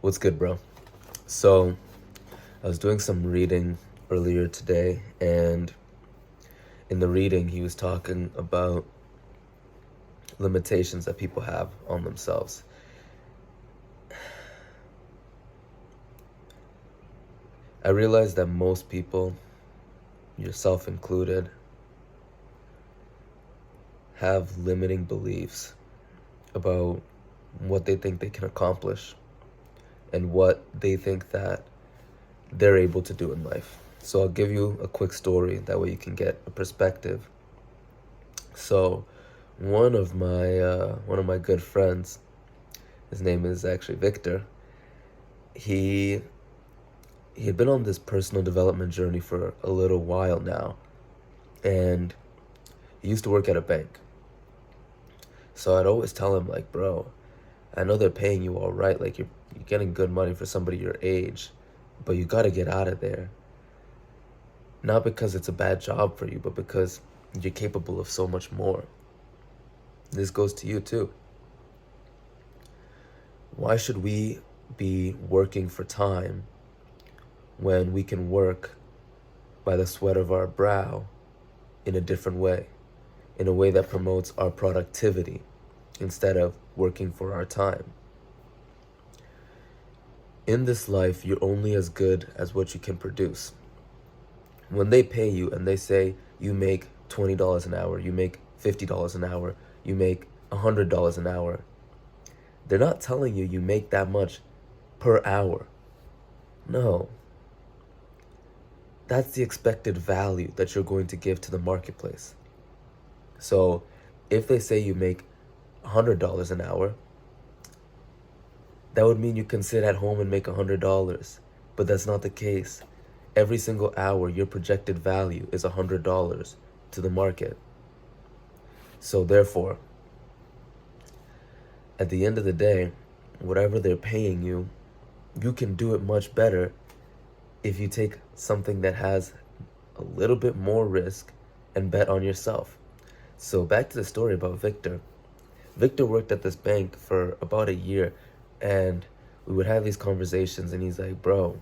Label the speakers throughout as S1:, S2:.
S1: What's good, bro? So, I was doing some reading earlier today, and in the reading, he was talking about limitations that people have on themselves. I realized that most people, yourself included, have limiting beliefs about what they think they can accomplish and what they think that they're able to do in life. So I'll give you a quick story, that way you can get a perspective. So one of my good friends, his name is actually Victor. He he had been on this personal development journey for a little while now, and he used to work at a bank. So I'd always tell him, like, bro, I know they're paying you all right, like you're getting good money for somebody your age, but you got to get out of there. Not because it's a bad job for you, but because you're capable of so much more. This goes to you too. Why should we be working for time when we can work by the sweat of our brow in a different way, in a way that promotes our productivity instead of working for our time? In this life, you're only as good as what you can produce. When they pay you and they say you make $20 an hour, you make $50 an hour, you make $100 an hour, they're not telling you you make that much per hour. No. That's the expected value that you're going to give to the marketplace. So if they say you make $100 an hour, that would mean you can sit at home and make $100. But that's not the case. Every single hour, your projected value is $100 to the market. So therefore, at the end of the day, whatever they're paying you, you can do it much better if you take something that has a little bit more risk and bet on yourself. So back to the story about Victor. Victor worked at this bank for about a year, and we would have these conversations, and he's like, bro,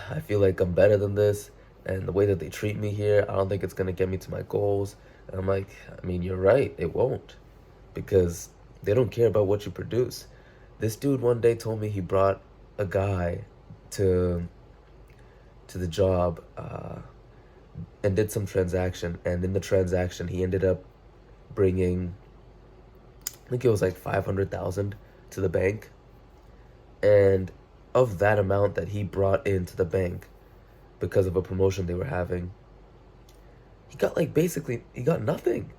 S1: I feel like I'm better than this, and the way that they treat me here, I don't think it's gonna get me to my goals. And I'm like, I mean, you're right, it won't, because they don't care about what you produce. This dude one day told me he brought a guy to the job and did some transaction, and in the transaction he ended up bringing, I think it was like 500,000 to the bank. And of that amount that he brought into the bank because of a promotion they were having, he got he got nothing.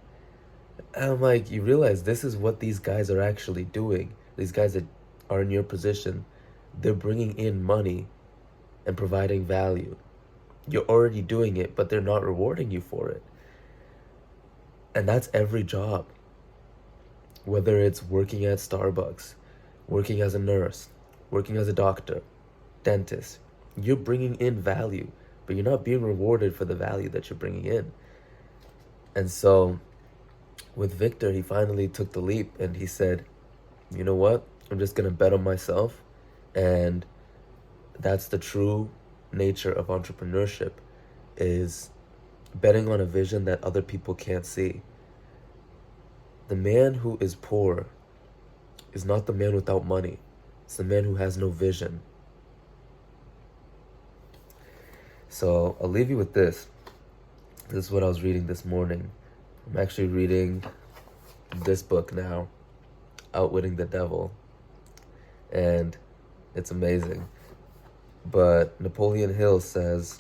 S1: And I'm like, you realize this is what these guys are actually doing. These guys that are in your position, they're bringing in money and providing value. You're already doing it, but they're not rewarding you for it. And that's every job. Whether it's working at Starbucks, working as a nurse, working as a doctor, dentist, you're bringing in value, but you're not being rewarded for the value that you're bringing in. And so with Victor, he finally took the leap and he said, you know what? I'm just going to bet on myself. And that's the true nature of entrepreneurship, is betting on a vision that other people can't see. The man who is poor is not the man without money. It's the man who has no vision. So I'll leave you with this. This is what I was reading this morning. I'm actually reading this book now, Outwitting the Devil, and it's amazing. But Napoleon Hill says,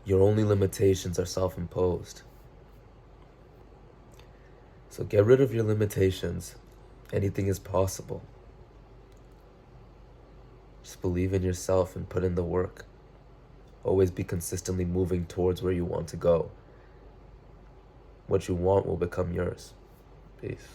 S1: your only limitations are self-imposed. So get rid of your limitations. Anything is possible. Just believe in yourself and put in the work. Always be consistently moving towards where you want to go. What you want will become yours. Peace.